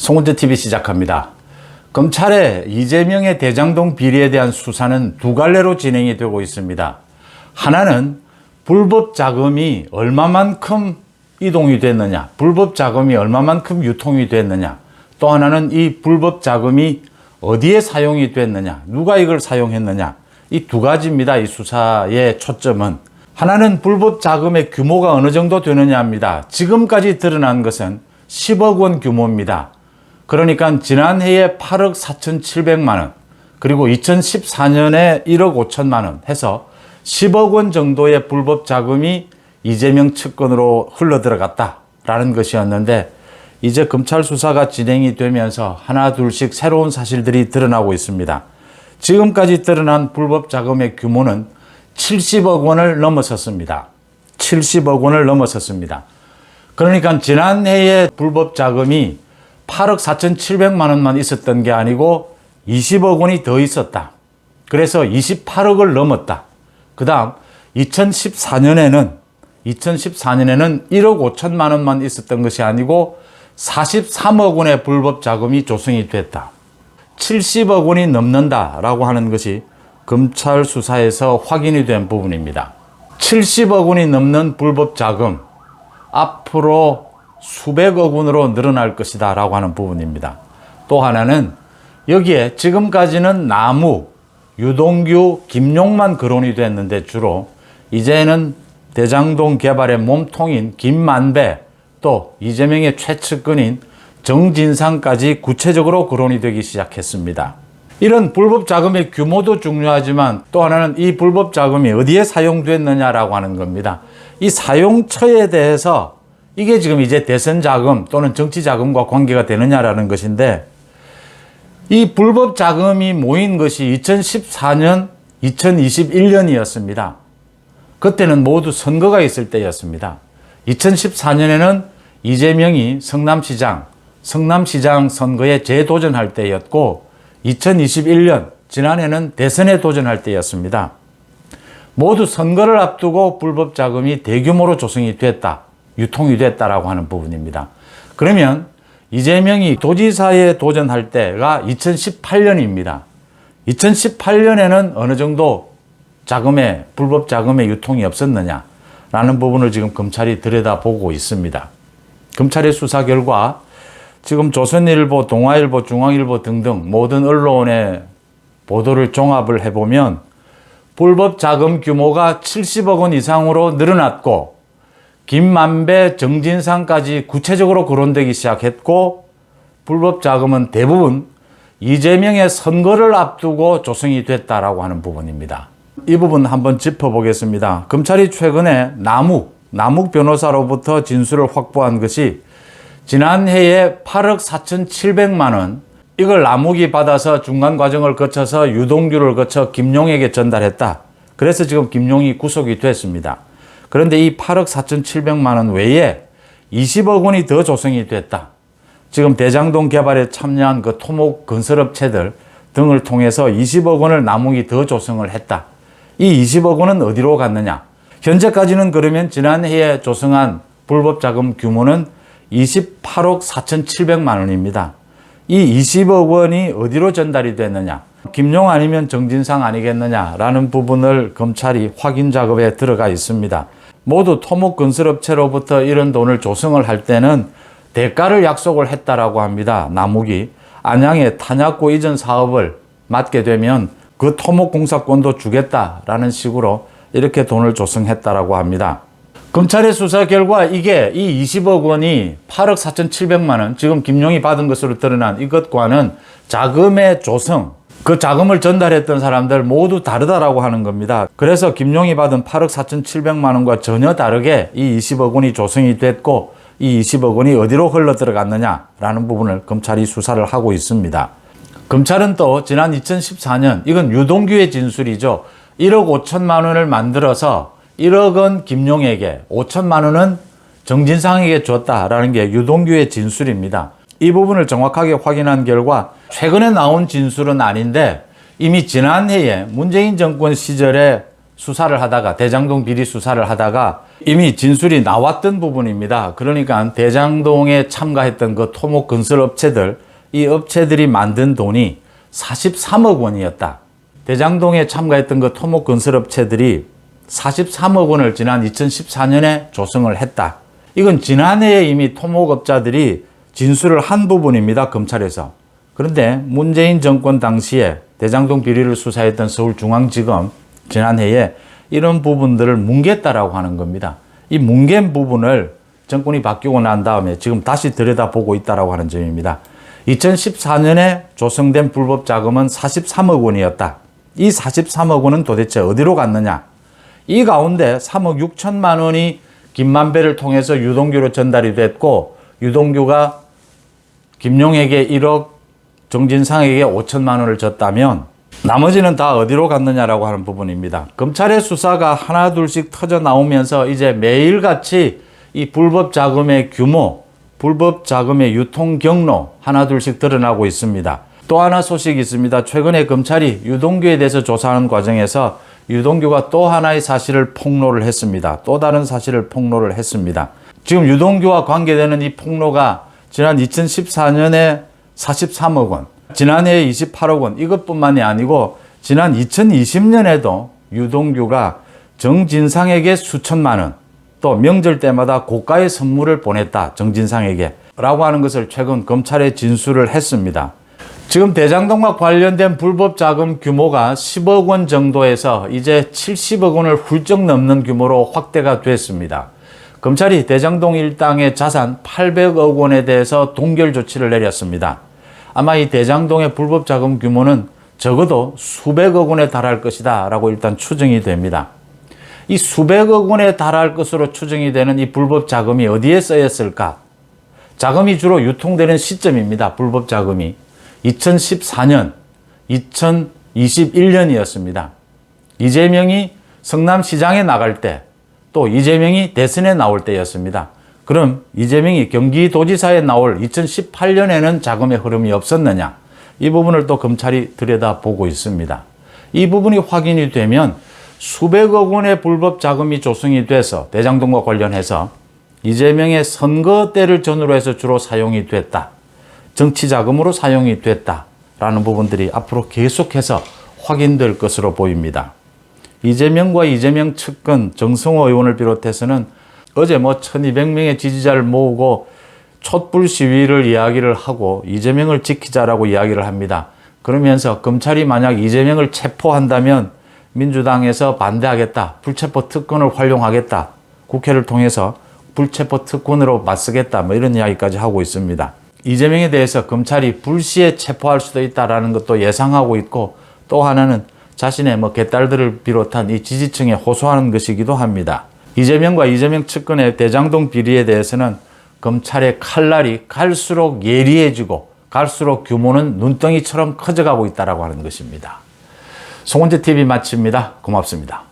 송은재TV 시작합니다. 검찰의 이재명의 대장동 비리에 대한 수사는 두 갈래로 진행이 되고 있습니다. 하나는 불법 자금이 얼마만큼 이동이 됐느냐, 불법 자금이 얼마만큼 유통이 됐느냐, 또 하나는 이 불법 자금이 어디에 사용이 됐느냐, 누가 이걸 사용했느냐, 이 두 가지입니다. 이 수사의 초점은. 하나는 불법 자금의 규모가 어느 정도 되느냐입니다. 지금까지 드러난 것은 10억 원 규모입니다. 그러니까 지난해에 8억 4,700만 원, 그리고 2014년에 1억 5천만 원 해서 10억 원 정도의 불법 자금이 이재명 측근으로 흘러들어갔다라는 것이었는데, 이제 검찰 수사가 진행이 되면서 하나 둘씩 새로운 사실들이 드러나고 있습니다. 지금까지 드러난 불법 자금의 규모는 70억 원을 넘어섰습니다. 70억 원을 넘어섰습니다. 그러니까 지난해에 불법 자금이 8억 4,700만 원만 있었던 게 아니고 20억 원이 더 있었다. 그래서 28억을 넘었다. 그 다음 2014년에는 1억 5천만 원만 있었던 것이 아니고 43억 원의 불법 자금이 조성이 됐다. 70억 원이 넘는다라고 하는 것이 검찰 수사에서 확인이 된 부분입니다. 70억 원이 넘는 불법 자금, 앞으로 수백억 원으로 늘어날 것이다 라고 하는 부분입니다. 또 하나는 여기에 지금까지는 나무, 유동규, 김용만 거론이 됐는데, 주로 이제는 대장동 개발의 몸통인 김만배, 또 이재명의 최측근인 정진상까지 구체적으로 거론이 되기 시작했습니다. 이런 불법 자금의 규모도 중요하지만 또 하나는 이 불법 자금이 어디에 사용됐느냐라고 하는 겁니다. 이 사용처에 대해서 이게 지금 이제 대선 자금 또는 정치 자금과 관계가 되느냐라는 것인데, 이 불법 자금이 모인 것이 2014년, 2021년이었습니다. 그때는 모두 선거가 있을 때였습니다. 2014년에는 이재명이 성남시장 선거에 재도전할 때였고, 2021년 지난해는 대선에 도전할 때였습니다. 모두 선거를 앞두고 불법 자금이 대규모로 조성이 됐다, 유통이 됐다라고 하는 부분입니다. 그러면 이재명이 도지사에 도전할 때가 2018년입니다. 2018년에는 어느 정도 불법 자금의 유통이 없었느냐라는 부분을 지금 검찰이 들여다보고 있습니다. 검찰의 수사 결과 지금 조선일보, 동아일보, 중앙일보 등등 모든 언론의 보도를 종합을 해보면 불법 자금 규모가 70억 원 이상으로 늘어났고, 김만배, 정진상까지 구체적으로 거론되기 시작했고, 불법 자금은 대부분 이재명의 선거를 앞두고 조성이 됐다라고 하는 부분입니다. 이 부분 한번 짚어보겠습니다. 검찰이 최근에 남욱 변호사로부터 진술을 확보한 것이 지난해에 8억 4,700만 원, 이걸 남욱이 받아서 중간 과정을 거쳐서 유동규를 거쳐 김용에게 전달했다. 그래서 지금 김용이 구속이 됐습니다. 그런데 이 8억 4,700만 원 외에 20억 원이 더 조성이 됐다. 지금 대장동 개발에 참여한 그 토목 건설업체들 등을 통해서 20억 원을 남욱이 더 조성을 했다. 이 20억 원은 어디로 갔느냐? 현재까지는 그러면 지난해에 조성한 불법 자금 규모는 28억 4,700만 원입니다. 이 20억 원이 어디로 전달이 됐느냐? 김용 아니면 정진상 아니겠느냐라는 부분을 검찰이 확인 작업에 들어가 있습니다. 모두 토목건설업체로부터 이런 돈을 조성을 할 때는 대가를 약속을 했다라고 합니다. 남욱이 안양의 탄약고 이전 사업을 맡게 되면 그 토목공사권도 주겠다라는 식으로 이렇게 돈을 조성했다라고 합니다. 검찰의 수사 결과 이게 이 20억 원이 8억 4,700만 원, 지금 김용이 받은 것으로 드러난 이것과는 자금의 조성, 그 자금을 전달했던 사람들 모두 다르다라고 하는 겁니다. 그래서 김용이 받은 8억 4,700만 원과 전혀 다르게 이 20억 원이 조성이 됐고, 이 20억 원이 어디로 흘러 들어갔느냐라는 부분을 검찰이 수사를 하고 있습니다. 검찰은 또 지난 2014년, 이건 유동규의 진술이죠. 1억 5천만 원을 만들어서 1억 원 김용에게, 5천만 원은 정진상에게 줬다라는 게 유동규의 진술입니다. 이 부분을 정확하게 확인한 결과 최근에 나온 진술은 아닌데, 이미 지난해에 문재인 정권 시절에 수사를 하다가, 대장동 비리 수사를 하다가 이미 진술이 나왔던 부분입니다. 그러니까 대장동에 참가했던 그 토목 건설 업체들, 이 업체들이 만든 돈이 43억 원이었다. 대장동에 참가했던 그 토목 건설 업체들이 43억 원을 지난 2014년에 조성을 했다. 이건 지난해에 이미 토목업자들이 진술을 한 부분입니다. 검찰에서. 그런데 문재인 정권 당시에 대장동 비리를 수사했던 서울중앙지검 지난해에 이런 부분들을 뭉갰다라고 하는 겁니다. 이 뭉갠 부분을 정권이 바뀌고 난 다음에 지금 다시 들여다보고 있다라고 하는 점입니다. 2014년에 조성된 불법 자금은 43억 원이었다. 이 43억 원은 도대체 어디로 갔느냐? 이 가운데 3억 6천만 원이 김만배를 통해서 유동규로 전달이 됐고, 유동규가 김용에게 1억, 정진상에게 5천만 원을 줬다면 나머지는 다 어디로 갔느냐라고 하는 부분입니다. 검찰의 수사가 하나둘씩 터져 나오면서 이제 매일같이 이 불법 자금의 규모, 불법 자금의 유통 경로 하나둘씩 드러나고 있습니다. 또 하나 소식이 있습니다. 최근에 검찰이 유동규에 대해서 조사하는 과정에서 유동규가 또 하나의 사실을 폭로를 했습니다. 또 다른 사실을 폭로를 했습니다. 지금 유동규와 관계되는 이 폭로가 지난 2014년에 43억 원, 지난해에 28억 원, 이것뿐만이 아니고 지난 2020년에도 유동규가 정진상에게 수천만 원, 또 명절 때마다 고가의 선물을 보냈다, 정진상에게 라고 하는 것을 최근 검찰에 진술을 했습니다. 지금 대장동과 관련된 불법 자금 규모가 10억 원 정도에서 이제 70억 원을 훌쩍 넘는 규모로 확대가 됐습니다. 검찰이 대장동 일당의 자산 800억 원에 대해서 동결 조치를 내렸습니다. 아마 이 대장동의 불법 자금 규모는 적어도 수백억 원에 달할 것이다 라고 일단 추정이 됩니다. 이 수백억 원에 달할 것으로 추정이 되는 이 불법 자금이 어디에 쓰였을까? 자금이 주로 유통되는 시점입니다. 불법 자금이 2014년, 2021년이었습니다. 이재명이 성남시장에 나갈 때, 또 이재명이 대선에 나올 때였습니다. 그럼 이재명이 경기도지사에 나올 2018년에는 자금의 흐름이 없었느냐? 이 부분을 또 검찰이 들여다보고 있습니다. 이 부분이 확인이 되면 수백억 원의 불법 자금이 조성이 돼서 대장동과 관련해서 이재명의 선거 때를 전후로 해서 주로 사용이 됐다. 정치 자금으로 사용이 됐다라는 부분들이 앞으로 계속해서 확인될 것으로 보입니다. 이재명과 이재명 측근 정성호 의원을 비롯해서는 어제 1200명의 지지자를 모으고 촛불 시위를 이야기를 하고 이재명을 지키자라고 이야기를 합니다. 그러면서 검찰이 만약 이재명을 체포한다면 민주당에서 반대하겠다. 불체포 특권을 활용하겠다. 국회를 통해서 불체포 특권으로 맞서겠다. 이런 이야기까지 하고 있습니다. 이재명에 대해서 검찰이 불시에 체포할 수도 있다는 것도 예상하고 있고, 또 하나는 자신의 개딸들을 비롯한 이 지지층에 호소하는 것이기도 합니다. 이재명과 이재명 측근의 대장동 비리에 대해서는 검찰의 칼날이 갈수록 예리해지고 갈수록 규모는 눈덩이처럼 커져가고 있다고 하는 것입니다. 송원재 TV 마칩니다. 고맙습니다.